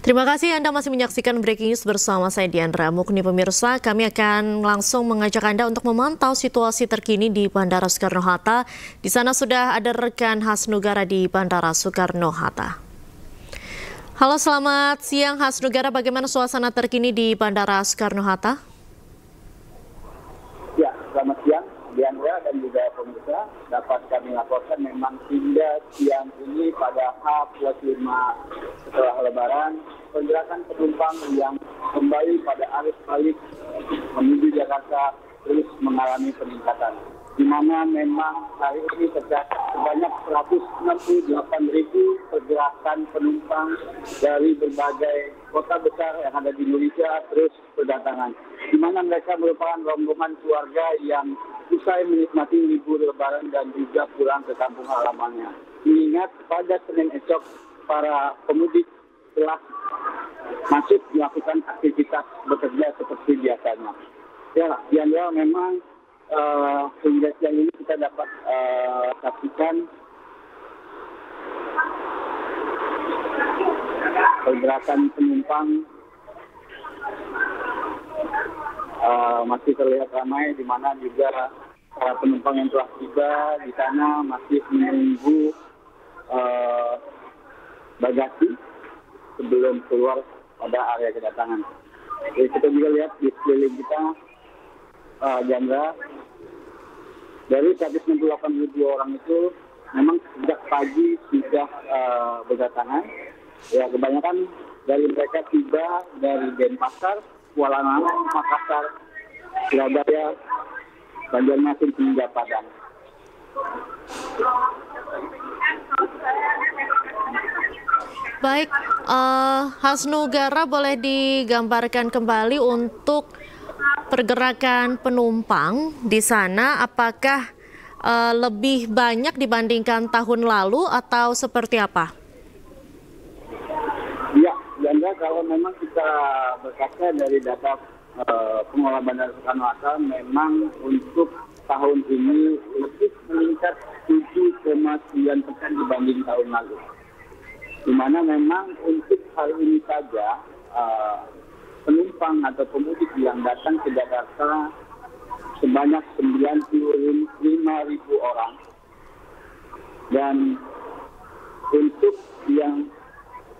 Terima kasih Anda masih menyaksikan Breaking News bersama saya Diandra Mukni. Pemirsa, kami akan langsung mengajak Anda untuk memantau situasi terkini di Bandara Soekarno-Hatta. Di sana sudah ada rekan Hasnugara di Bandara Soekarno-Hatta. Halo, selamat siang Hasnugara. Bagaimana suasana terkini di Bandara Soekarno-Hatta? Ya, selamat siang Diandra dan juga pemirsa. Dapat kami laporkan memang hingga siang ini pada H+5 setelah Lebaran, pergerakan penumpang yang kembali pada arus balik menuju Jakarta terus mengalami peningkatan. Di mana memang hari ini tercatat sebanyak 168.000 pergerakan penumpang dari berbagai kota besar yang ada di Indonesia terus berdatangan. Di mana mereka merupakan rombongan keluarga yang usai menikmati libur Lebaran dan juga pulang ke kampung halamannya. Mengingat pada Senin esok para pemudik telah masuk melakukan aktivitas bekerja seperti biasanya. Ya, Diandra, memang hingga siang ini kita dapat saksikan pergerakan penumpang masih terlihat ramai, di mana juga para penumpang yang telah tiba di sana masih menunggu bagasi sebelum keluar pada area kedatangan. Jadi kita juga lihat di sekeliling kita, Jandra, dari 168.000 orang itu memang sejak pagi sudah berdatangan. Ya, kebanyakan dari mereka tiba dari Denpasar, Kuala Lumpur, Makassar, Surabaya, Banjarmasin hingga Padang. Baik, Hasnugara, boleh digambarkan kembali untuk pergerakan penumpang di sana, apakah lebih banyak dibandingkan tahun lalu atau seperti apa? Ya, Janda, kalau memang kita berkaca dari data pengelola Bandara Soekarno-Hatta, memang untuk tahun ini lebih meningkat 7,9% dibanding tahun lalu. Di mana memang untuk hari ini saja penumpang atau pemudik yang datang ke Jakarta sebanyak 95.000 orang. Dan untuk yang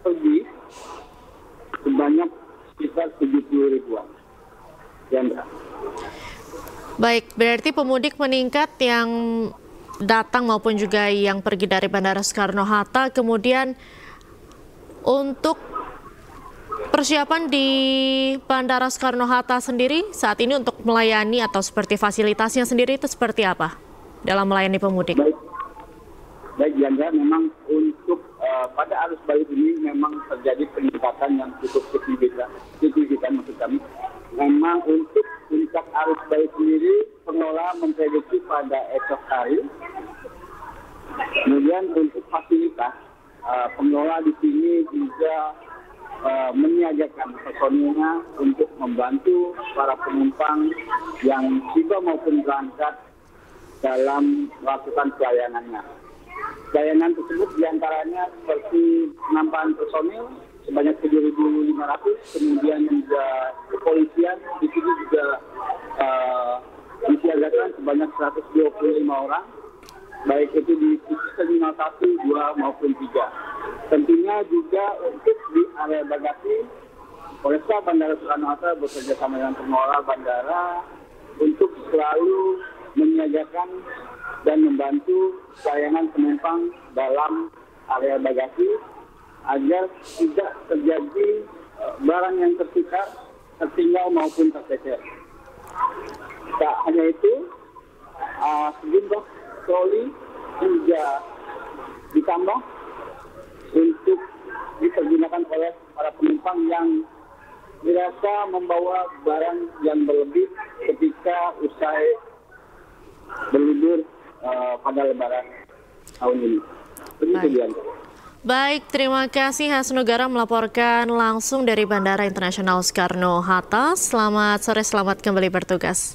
pergi sebanyak sekitar 70.000-an. Baik, berarti pemudik meningkat yang datang maupun juga yang pergi dari Bandara Soekarno-Hatta. Kemudian untuk persiapan di Bandara Soekarno-Hatta sendiri saat ini untuk melayani atau seperti fasilitasnya sendiri itu seperti apa dalam melayani pemudik? Baik, Jandra, memang untuk pada arus balik ini memang terjadi peningkatan yang cukup signifikan maksud kami. Memang untuk puncak arus balik sendiri pengelola memprediksi pada esok hari. Kemudian untuk fasilitas pengelola di sini juga menyiagakan personilnya untuk membantu para penumpang yang tiba maupun berangkat dalam melakukan pelayanannya. Pelayanan tersebut diantaranya seperti penambahan personil sebanyak 7.500, kemudian juga kepolisian di sini juga disiagakan sebanyak 125 orang, baik itu di terminal 1, 2 maupun 3. Tentunya juga untuk di area bagasi, Polresta Bandara Soekarno-Hatta bekerja sama dengan pengelola bandara untuk selalu menyiagakan dan membantu pelayanan penumpang dalam area bagasi agar tidak terjadi barang yang tertinggal maupun tercecer. Tak hanya itu, sejumlah troli juga ditambah untuk dipergunakan oleh para penumpang yang dirasa membawa barang yang berlebih ketika usai berlibur pada Lebaran tahun ini. Baik, terima kasih Hasnugara melaporkan langsung dari Bandara Internasional Soekarno-Hatta. Selamat sore, selamat kembali bertugas.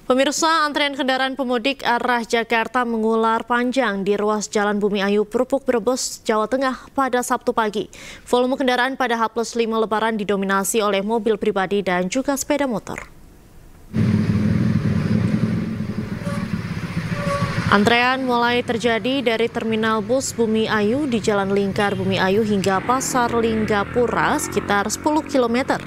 Pemirsa, antrean kendaraan pemudik arah Jakarta mengular panjang di ruas Jalan Bumi Ayu, Purpuk, Brebes, Jawa Tengah pada Sabtu pagi. Volume kendaraan pada H+5 Lebaran didominasi oleh mobil pribadi dan juga sepeda motor. Antrean mulai terjadi dari Terminal Bus Bumi Ayu di Jalan Lingkar Bumi Ayu hingga Pasar Linggapura sekitar 10 km.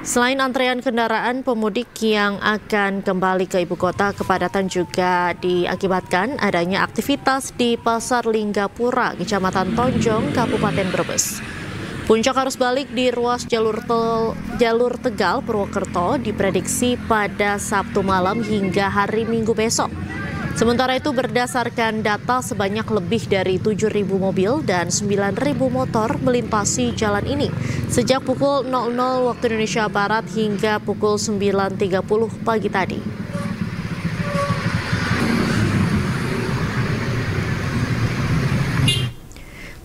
Selain antrean kendaraan pemudik yang akan kembali ke ibu kota, kepadatan juga diakibatkan adanya aktivitas di Pasar Linggapura, Kecamatan Tonjong, Kabupaten Brebes. Puncak arus balik di ruas jalur Tegal, Purwokerto diprediksi pada Sabtu malam hingga hari Minggu besok. Sementara itu berdasarkan data sebanyak lebih dari 7.000 mobil dan 9.000 motor melintasi jalan ini sejak pukul 00 waktu Indonesia Barat hingga pukul 9.30 pagi tadi.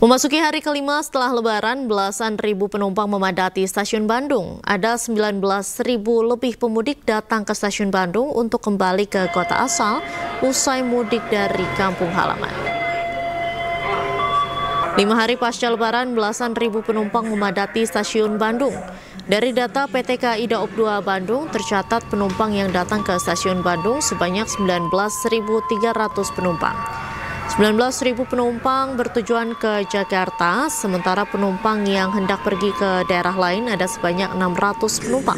Memasuki hari kelima setelah Lebaran, belasan ribu penumpang memadati stasiun Bandung. Ada 19.000 lebih pemudik datang ke stasiun Bandung untuk kembali ke kota asal usai mudik dari kampung halaman. 5 hari pasca Lebaran, belasan ribu penumpang memadati stasiun Bandung. Dari data PT KAI Daob 2 Bandung, tercatat penumpang yang datang ke stasiun Bandung sebanyak 19.300 penumpang. 19.000 penumpang bertujuan ke Jakarta, sementara penumpang yang hendak pergi ke daerah lain ada sebanyak 600 penumpang.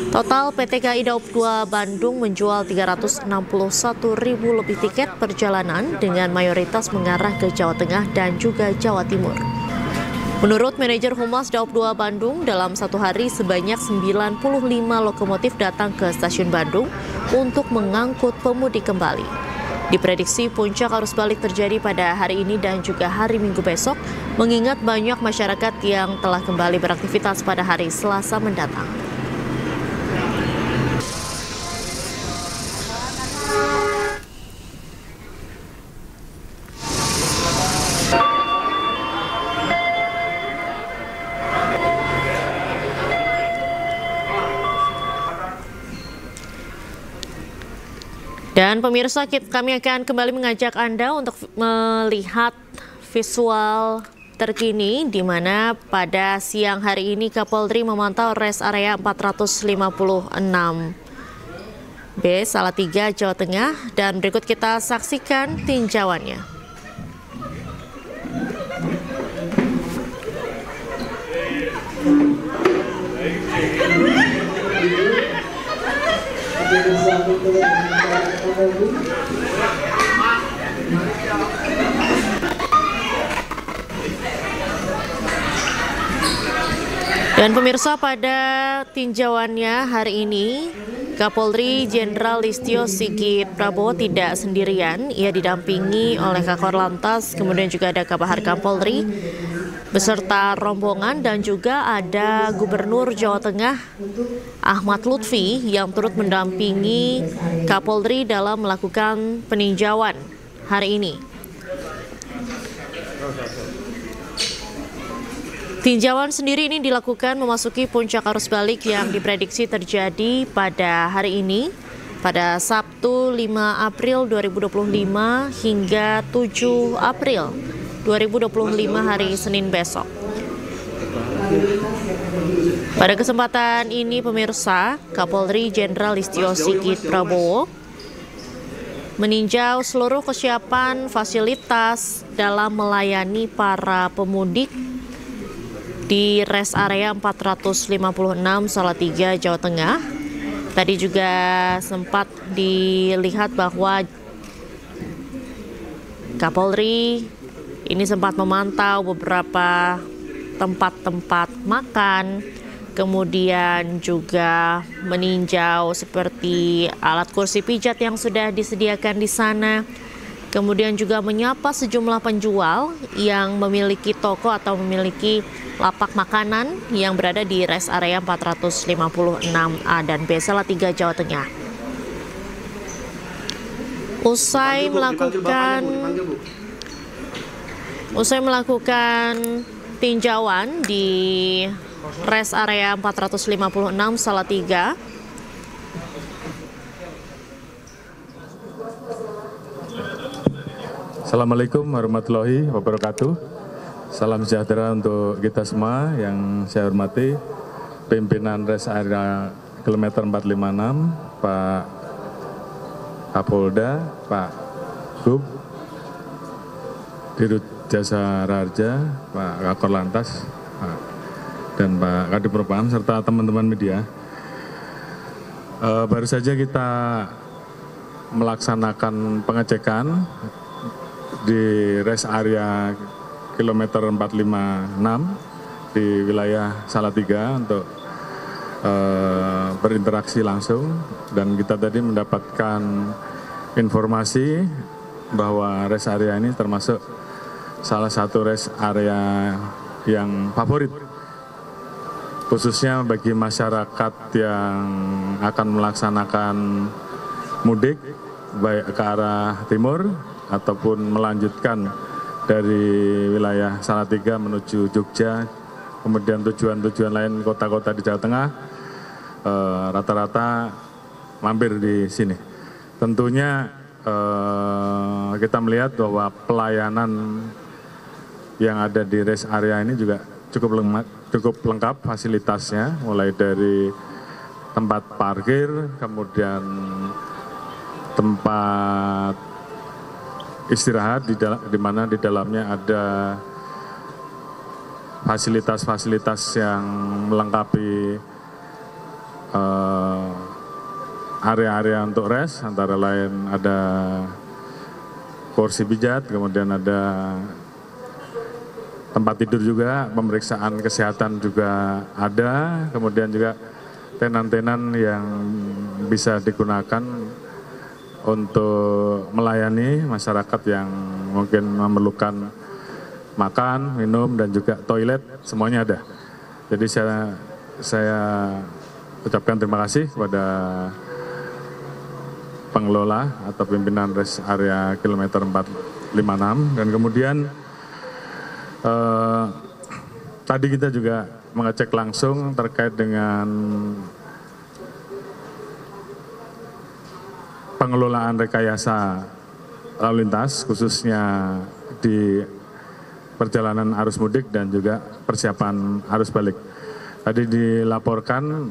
Total PT KAI Daob 2 Bandung menjual 361.000 lebih tiket perjalanan dengan mayoritas mengarah ke Jawa Tengah dan juga Jawa Timur. Menurut manajer Humas Daob 2 Bandung, dalam satu hari sebanyak 95 lokomotif datang ke stasiun Bandung untuk mengangkut pemudik kembali. Diprediksi puncak arus balik terjadi pada hari ini dan juga hari Minggu besok, mengingat banyak masyarakat yang telah kembali beraktivitas pada hari Selasa mendatang. Dan pemirsa, kami akan kembali mengajak Anda untuk melihat visual terkini di mana pada siang hari ini Kapolri memantau rest area 456B Salatiga, Jawa Tengah, dan berikut kita saksikan tinjauannya. Dan pemirsa, pada tinjauannya hari ini Kapolri Jenderal Listio Sigit Prabowo tidak sendirian. Ia didampingi oleh Kakor Lantas, kemudian juga ada Kabahar Kapolri beserta rombongan, dan juga ada Gubernur Jawa Tengah Ahmad Lutfi yang turut mendampingi Kapolri dalam melakukan peninjauan hari ini. Tinjauan sendiri ini dilakukan memasuki puncak arus balik yang diprediksi terjadi pada hari ini, pada Sabtu 5 April 2025 hingga 7 April 2025 hari Senin besok. Pada kesempatan ini pemirsa, Kapolri Jenderal Listio Sigit Prabowo meninjau seluruh kesiapan fasilitas dalam melayani para pemudik di rest area 456 Salatiga, Jawa Tengah. Tadi juga sempat dilihat bahwa Kapolri ini sempat memantau beberapa tempat-tempat makan, kemudian juga meninjau seperti alat kursi pijat yang sudah disediakan di sana, kemudian juga menyapa sejumlah penjual yang memiliki toko atau memiliki lapak makanan yang berada di rest area 456A dan B Salatiga, Jawa Tengah. Usai melakukan tinjauan di rest area 456 Salatiga, Assalamualaikum warahmatullahi wabarakatuh. Salam sejahtera untuk kita semua yang saya hormati pimpinan Res Area Kilometer 456, Pak Kapolda, Pak Gub, Dirut Jasa Raharja, Pak Kakor Lantas, dan Pak Kadif Propam, serta teman-teman media. Baru saja kita melaksanakan pengecekan di Res Area Kilometer 456 di wilayah Salatiga untuk berinteraksi langsung, dan kita tadi mendapatkan informasi bahwa res area ini termasuk salah satu res area yang favorit khususnya bagi masyarakat yang akan melaksanakan mudik baik ke arah timur ataupun melanjutkan dari wilayah Salatiga menuju Jogja, kemudian tujuan-tujuan lain kota-kota di Jawa Tengah, rata-rata mampir di sini. Tentunya kita melihat bahwa pelayanan yang ada di rest area ini juga cukup lengkap fasilitasnya, mulai dari tempat parkir, kemudian tempat istirahat di mana di dalamnya ada fasilitas-fasilitas yang melengkapi area-area untuk rest, antara lain ada kursi pijat, kemudian ada tempat tidur juga, pemeriksaan kesehatan juga ada, kemudian juga tenan-tenan yang bisa digunakan untuk melayani masyarakat yang mungkin memerlukan makan, minum, dan juga toilet, semuanya ada. Jadi saya ucapkan terima kasih kepada pengelola atau pimpinan res area kilometer 456, dan kemudian tadi kita juga mengecek langsung terkait dengan pengelolaan rekayasa lalu lintas, khususnya di perjalanan arus mudik dan juga persiapan arus balik. Tadi dilaporkan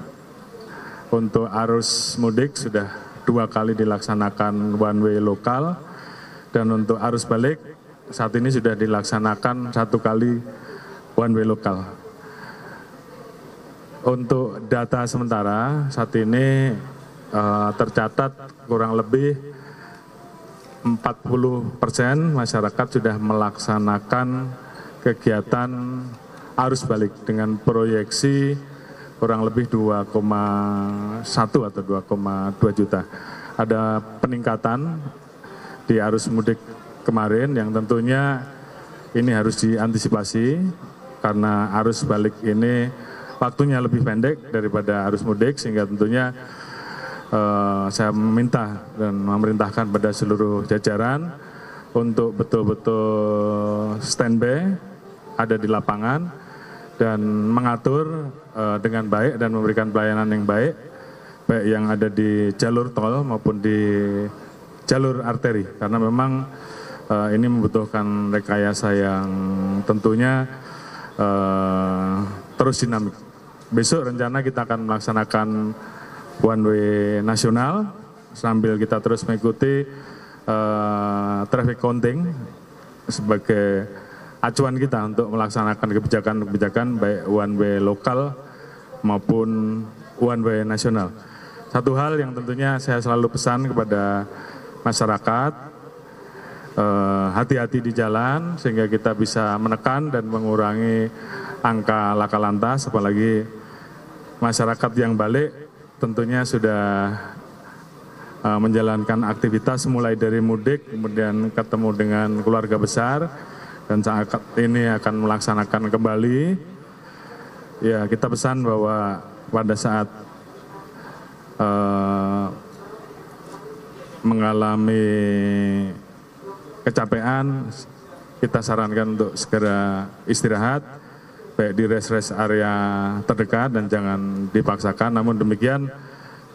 untuk arus mudik sudah 2 kali dilaksanakan one way lokal, dan untuk arus balik saat ini sudah dilaksanakan 1 kali one way lokal. Untuk data sementara saat ini tercatat kurang lebih 40% masyarakat sudah melaksanakan kegiatan arus balik dengan proyeksi kurang lebih 2,1 atau 2,2 juta. Ada peningkatan di arus mudik kemarin yang tentunya ini harus diantisipasi karena arus balik ini waktunya lebih pendek daripada arus mudik, sehingga tentunya saya meminta dan memerintahkan pada seluruh jajaran untuk betul-betul standby, ada di lapangan dan mengatur dengan baik dan memberikan pelayanan yang baik yang ada di jalur tol maupun di jalur arteri, karena memang ini membutuhkan rekayasa yang tentunya terus dinamik. Besok rencana kita akan melaksanakan one way nasional sambil kita terus mengikuti traffic counting sebagai acuan kita untuk melaksanakan kebijakan-kebijakan baik one way lokal maupun one way nasional. Satu hal yang tentunya saya selalu pesan kepada masyarakat, hati-hati di jalan sehingga kita bisa menekan dan mengurangi angka laka lantas, apalagi masyarakat yang balik tentunya sudah menjalankan aktivitas mulai dari mudik, kemudian ketemu dengan keluarga besar, dan saat ini akan melaksanakan kembali. Ya, kita pesan bahwa pada saat mengalami kecapean, kita sarankan untuk segera istirahat, baik di rest area terdekat dan jangan dipaksakan. Namun demikian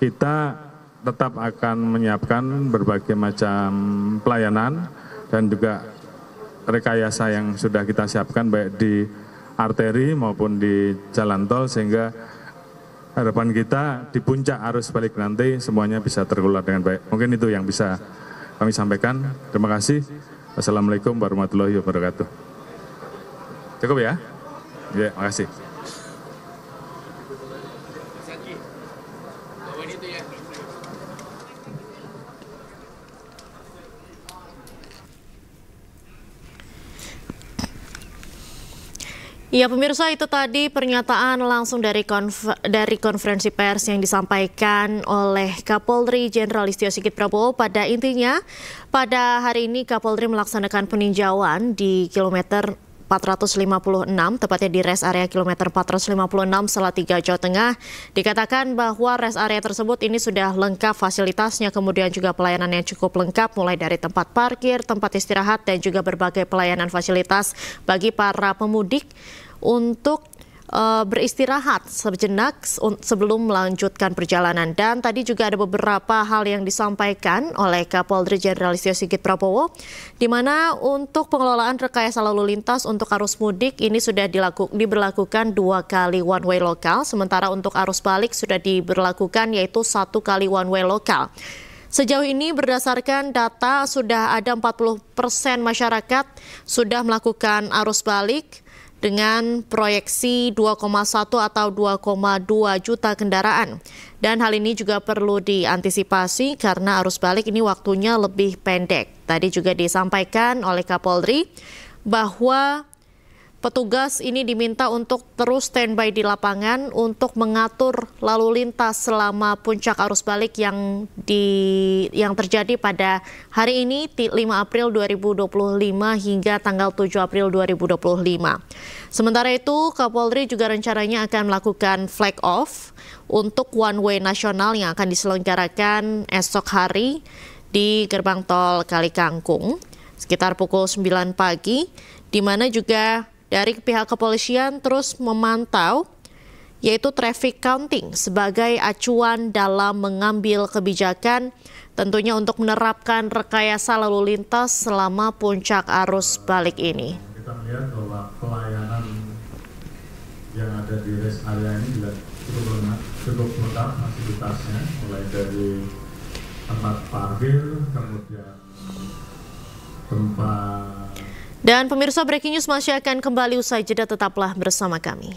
kita tetap akan menyiapkan berbagai macam pelayanan dan juga rekayasa yang sudah kita siapkan baik di arteri maupun di jalan tol, sehingga harapan kita di puncak arus balik nanti semuanya bisa terkelola dengan baik. Mungkin itu yang bisa kami sampaikan. Terima kasih. Wassalamualaikum warahmatullahi wabarakatuh. Cukup ya? Ya, makasih. Ya pemirsa, itu tadi pernyataan langsung dari konferensi pers yang disampaikan oleh Kapolri Jenderal Listio Sigit Prabowo. Pada intinya, pada hari ini Kapolri melaksanakan peninjauan di kilometer 456, tepatnya di rest area kilometer 456 Salatiga, Jawa Tengah. Dikatakan bahwa rest area tersebut ini sudah lengkap fasilitasnya, kemudian juga pelayanan yang cukup lengkap, mulai dari tempat parkir, tempat istirahat, dan juga berbagai pelayanan fasilitas bagi para pemudik untuk beristirahat sejenak sebelum melanjutkan perjalanan. Dan tadi juga ada beberapa hal yang disampaikan oleh Kapolri Jenderal Listio Sigit Prabowo, di mana untuk pengelolaan rekayasa lalu lintas untuk arus mudik ini sudah diberlakukan 2 kali one way lokal, sementara untuk arus balik sudah diberlakukan yaitu 1 kali one way lokal. Sejauh ini berdasarkan data sudah ada 40% masyarakat sudah melakukan arus balik dengan proyeksi 2,1 atau 2,2 juta kendaraan. Dan hal ini juga perlu diantisipasi karena arus balik ini waktunya lebih pendek. Tadi juga disampaikan oleh Kapolri bahwa petugas ini diminta untuk terus standby di lapangan untuk mengatur lalu lintas selama puncak arus balik yang terjadi pada hari ini 5 April 2025 hingga tanggal 7 April 2025. Sementara itu, Kapolri juga rencananya akan melakukan flag off untuk one way nasional yang akan diselenggarakan esok hari di gerbang tol Kali Kangkung sekitar pukul 9 pagi, di mana juga dari pihak kepolisian terus memantau yaitu traffic counting sebagai acuan dalam mengambil kebijakan tentunya untuk menerapkan rekayasa lalu lintas selama puncak arus balik ini. Kita melihat bahwa pelayanan yang ada di rest area ini juga cukup lengkap fasilitasnya, mulai dari tempat parkir, kemudian tempat. Dan pemirsa, Breaking News masih akan kembali usai jeda, tetaplah bersama kami.